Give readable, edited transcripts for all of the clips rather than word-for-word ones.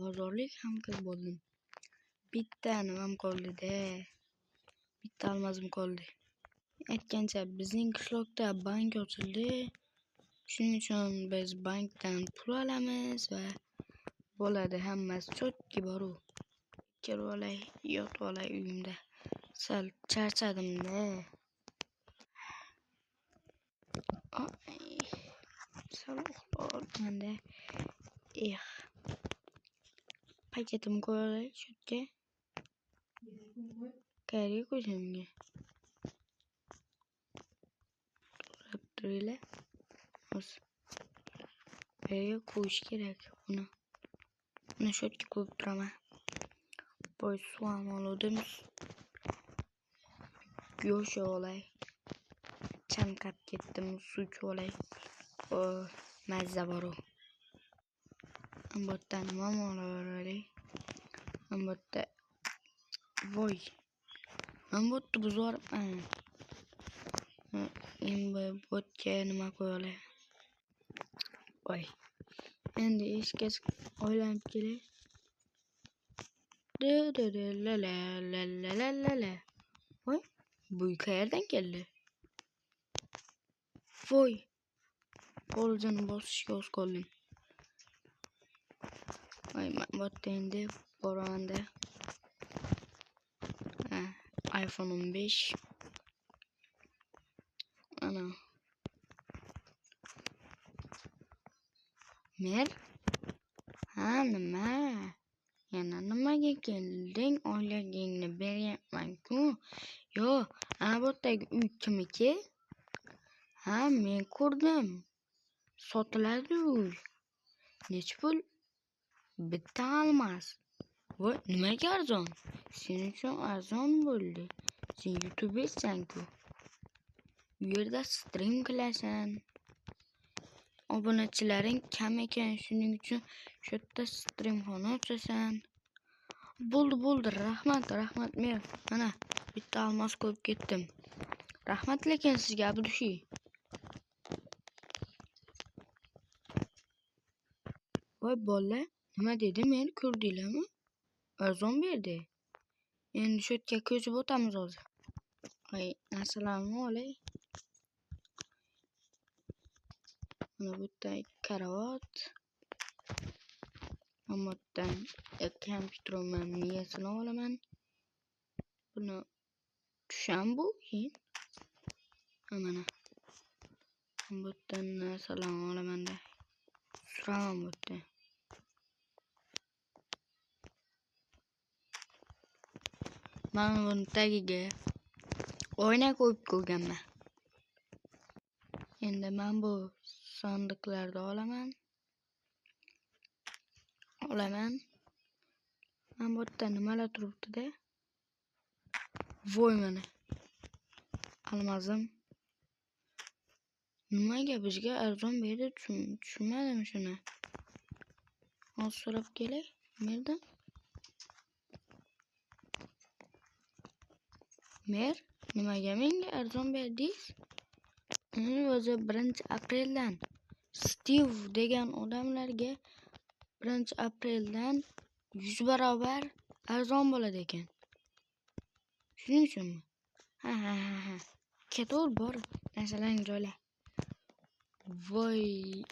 Bozorlik ham qilib bo'ldim. Bitta nimam qoldi-da. Bitta olmazim qoldi. Aytgancha bizning qishloqda bank ochildi. Shuning uchun biz bankdan pul olamiz va bo'ladi, hammasi chotki boru. Kirib olay, yotib olay uyimda. Sal charchadim-da. Sal uxlolmanda. Paketim qo'yay shutga. Qayerga qo'yishim bunga? To'g'rab turinglar. Qayerga qo'yish kerak buni? Buni shutga qo'yib turaman. Boy suv ham oldim. Go'sht olay. Chanqab ketdim, suv olay. Mazza boru. Ambotdan nima olaveraylik? Ambotda voy. Ambotni buzorman. Endi botga nima qo'yolay? Voy. Endi eshkach o'ylanib kelay. La. Voy, bu qayerdan keldi? Voy. Qo'lini bosishga o'z qoldim. Voy, botda endi boravanda. iPhone 15. Ana. Mer? Nima? Yana nimaga kelding? Oylagingni beryapman-ku. Yo, ana botdagi uy kimniki? Men ko'rdim. Sotiladi uy. Nech pul? Bitta olmas. Voy, nimaga arzon? Sening uchun arzon bo'ldi. Sen YouTubersan-ku. U yerda stream qilasan. Obunachilaring kam ekan, shuning uchun shu yerda streamxona ochasan. Bo'ldi, rahmat men. Mana bitta olmos qo'yib ketdim. Rahmat lekin sizga Abdushi. Voy bola, nima dedi? Meni ko'rdinglarmi? Arzon berdi. Endi shu yerga ko'chib o'tamiz hozir. Assalomu alaykum. Mana bu yerda karavot. Ammodan kompyuterimdan miyasini olaman. Buni tusham bu keyin. Mana. Bu yerdan narsalarni olaman-da. Suraman bu yerda. Mana buni tagiga oyna qo'yib qo'yganman. Endi men bu sandiqlarni olaman. Mana bu yerda nimalar turibdi-da? Voy mana. Almazim. Nimaga bizga arzon berdi? Tushunmadim shuni. Hozir so'rab kelay. Merdan. Mer, nimaga menga arzon berdingiz? O'zi 1-apreldan Steve degan odamlarga 1-apreldan 100 barobar arzon bo'ladi ekan. Shuning uchunmi? Ha. Ketaver bor, narsalarni joyla. Voy,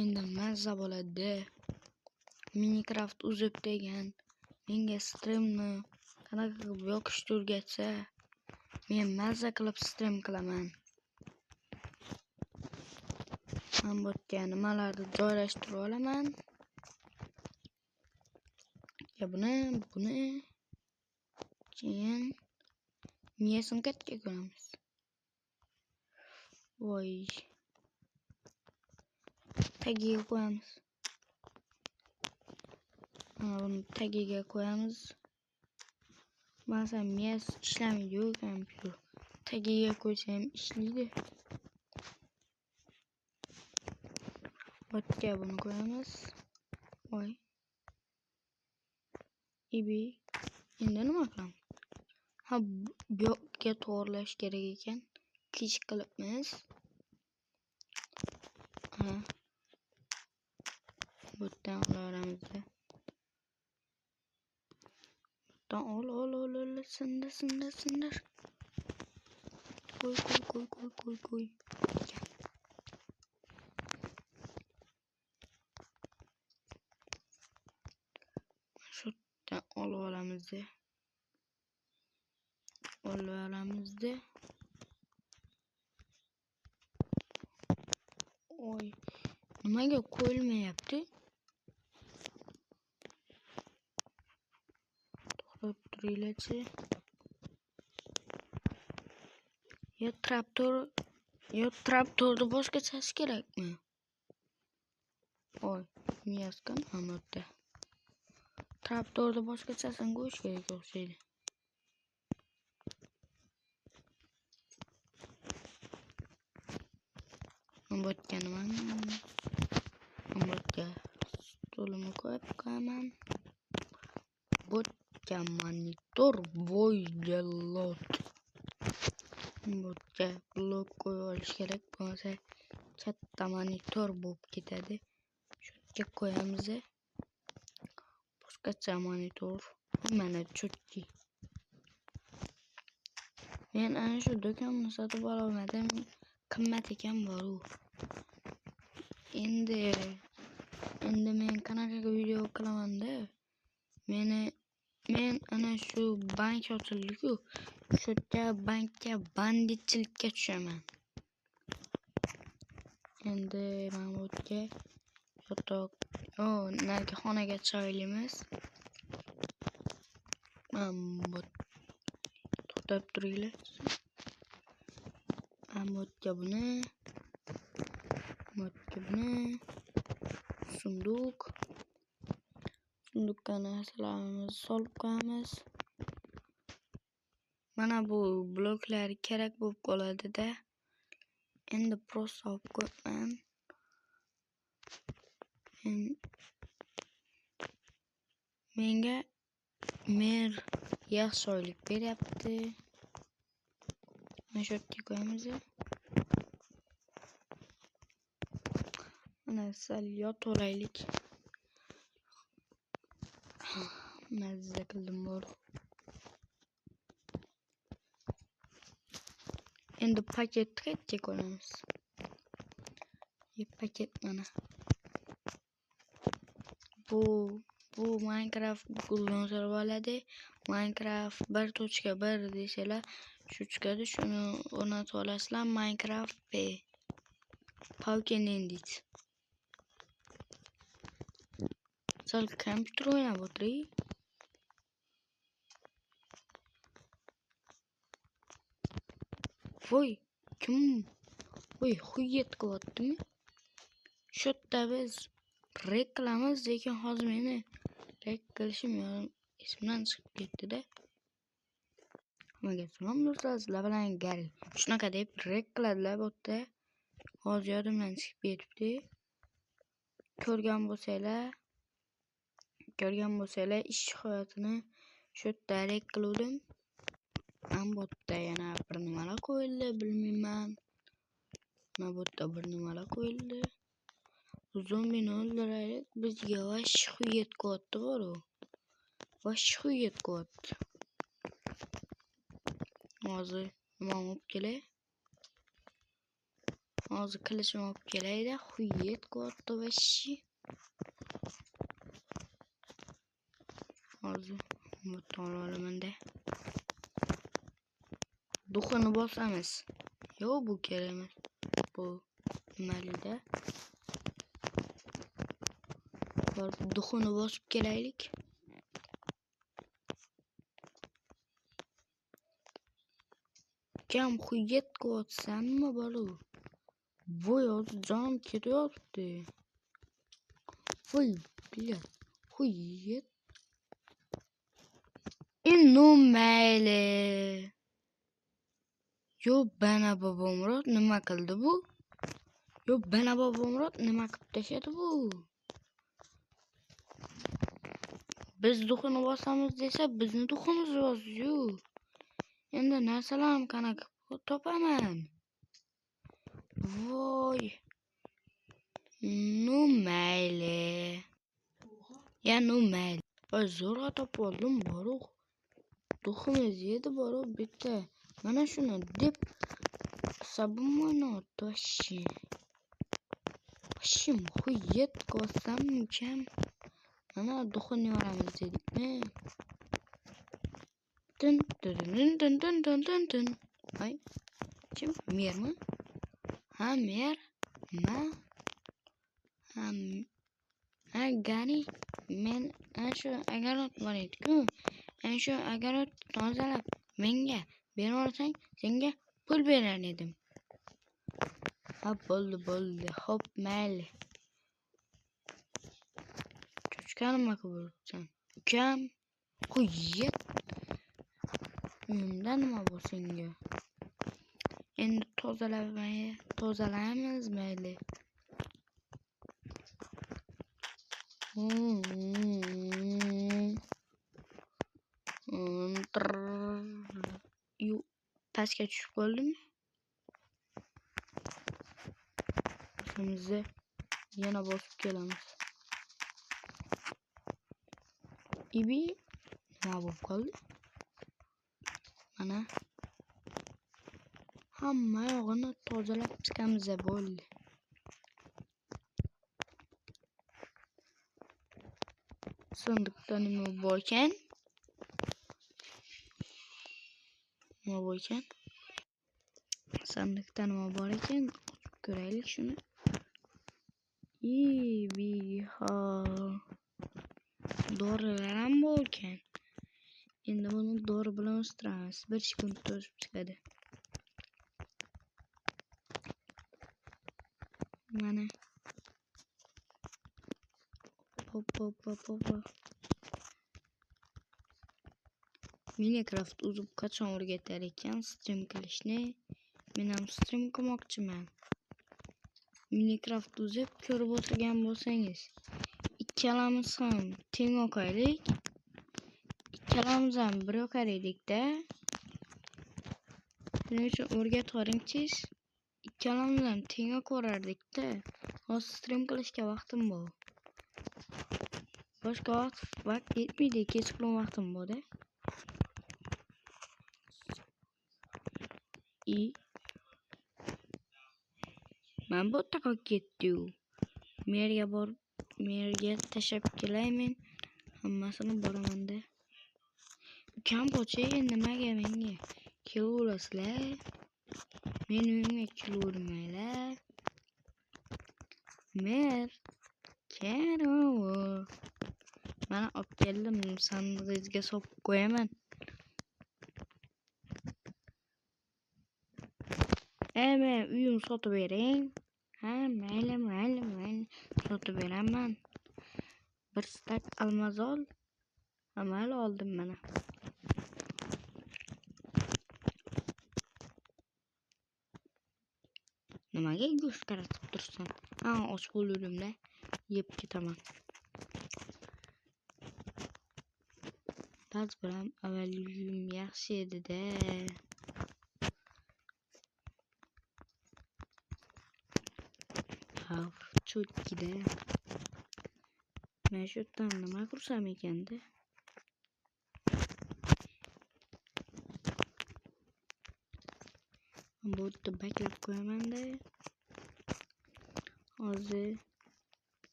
endi mazza bo'ladi. Minecraft uzib degan menga streamni qanaqa qilib yoqishni o'rgatsa, men mazza qilib stream qilaman. Men bu yerga nimalarni joylashtirib olaman. Buni keyin miyasini qayerga qo'yamiz? Voy. Tagiga qo'yamiz. Buni tagiga qo'yamiz. Masalan, miyas ishlamaydi-ku kompyuter. Tagiga qo'ysam ishlaydi. Botga buni qo'yamiz. Voy. Endi nima qilamiz? Bu yoqqa to'g'irlash kerak ekan. Kech qilibmiz. Bu yerdan olaveramiz. Şuradan ol. Sındır. Koy. Şuradan olvaramızda. Oy. Nimaga qo'yilmayapti? To'xtab turinglarchi. Yo traktorni boshqachasi kerakmi? Oy, miyaskan amatda. Traktorni boshqachasini qo'yish kerak o'xshaydi. Ambotga stolimi qo'yib qo'yaman. Ambotga monitor voydelot. Ambotga blok qo'yib olish kerak bo'lsa katta monitor bo'lib ketadi. Shunga qo'yamiz. Boshqacha monitor. Mana chutki. Men ana shu do'konni sotib olmadim. Qimmat ekan boru. Endi men qanaqa video qilaman-da? Men ana shu bank ochildi-ku. Shu bankka banditchilikka tushaman. Endi Mahmudga yotoq, narigi xonaga chiqaylik. Mahmud to'xtab turinglar. Mahmudga buni sundukka narsalarimizni solib qo'yamiz. Mana bu bloklar kerak bo'lib qoladi-da. Endi prosta olib qo'yman. Menga mer yaxshi oylik beryapti. Mana shu yerga qo'yamiz. Mana sal yotolaylik. Mazza qildim bor. Endi paketni qayerga qo'yamiz? Paket mana. Bu Minecraft Google'dan so'rab oladi. Minecraft 1.1 desalar shu chiqadi. Shuni o'rnatib olasizlar. Minecraft P. Pauken Endit. Sal kompyuter o'ynab o'tiring. Voy, kim? Voy, xuyet qilyaptimi? Shu yerda biz rek qilamiz, lekin hozir meni rek qilishim esimdan chiqib ketdi-da. Hammaga salom do'stlar, sizlar bilan Gary. Shunaqa deb rek qiladilar bu yerda. Hozir yodimdan chiqib ketibdi. Ko'rgan bo'lsanglar ish hayotini shu yerda rek qildim. Mana bu yerda yana bir nimalar qo'yildi, bilmayman. Mana bu yerda bir nimalar qo'yildi. Zombini o'ldiraylik. Bizga vash xuyet qilyapti boru. Vash xuyet qilyapti. Hozir nima olib kelay? Hozir qilichim olib kelay-da, xuyet qilyapti vashi. Hozir bu olaman-da. Duxini bosamiz. Yo'q, bu kerak emas. Bu nimalikda? Duxini bosib kelaylik. Kam xuyet qilyapsanmi boru? Voy, hozir jonim ketyapti. Voy, bilat. Xuyet. Endi mayli. Yo, bana bobomrod nima qildi bu? Nima qilib tashladi bu? Biz duxini bosamiz desa, bizni duximiz bosdi-yu. Endi narsalarim qanaqa topaman? Voy. Nu mayli. Voy, zo'rg'a topib oldim boru. Duximiz yedi bor bitta. Mana shuni deb sabımını toshi. Şimdi huyet koysam mükemmel. Ana duxunu yoramiz dedikmi? Dın dın dın dın dın dın dın dın. Ay. Kim? Mer mi? Ha mer. Ma. Ha gani. Men şu agarot var etku. Şu agarot tozalab menga berorsan senga pul berar edim. Ha bo'ldi. Hop mayli. Cho'chqanimga bo'lsan. Ukam. Quyet. Uyimda nima bu senga? Endi tozalaymiz mayli. Pastga tushib qoldimi? O'zimizni yana bosib kelamiz. Ibi nima bo'lib qoldi? Mana hamma yog'ini tozalab chiqamiz bo'ldi. Sandiqda nima bor ekan? Sandiqda nima bor ekan? Ko'raylik shuni. Ibiha. Dorilar ham bor ekan. Endi buni dori bilan o'stiramiz. 1 sekund o'sib chiqadi. Mana. Hop. Minecraft o'zim qachon o'rgatar ekan stream qilishni? Men ham stream qilmoqchiman. Minecraft o'zib ko'rib o'tirgan bo'lsangiz, ikkalamiz ham teng o'qaylik. Ikkalamiz ham bir o'qar edik-da. Shuning uchun o'rgatib qo'yingchi. Ikkalamiz ham teng o'qardik-da. Hozir stream qilishga vaqtim bor. Boshqa vaqt yetmaydi, kechqurun vaqtim bor-da. Men bu yoqqa qolib ketdim. Merga tashab kelaymen. Hammasini boraman-da. Ukam pocha nimaga menga kelaverasizlar? Men uyimga kelavermanglar. Mer kero. Mana olib keldim, sandig'ingizga solib qo'yaman. Men uyim sotib bering. Ha, mayli. Sotib beraman. 1 stak almazol. Amal oldim mana. Nimaga go'sht qaratib tursan? Ha, och bo'ldim-da. Yeb ketaman. Ba'zi bilan avvalgim yaxshi edi-da. Cho'tkida. Men shu yerdan nima qursam ekan-da? Bu yerda baklab qo'yaman-da. Hozir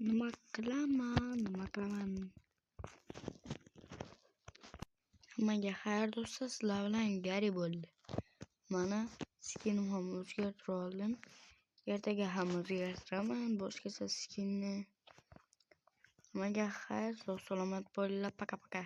nima qilaman? Hammaga xayr do'stlar, sizlar bilan Gari bo'ldi. Mana skinim ham o'zgartirib oldim. Ertaga ham o'zgartiraman boshqacha skinni. Hammaga xayr, sog' salomat bo'linglar, paka.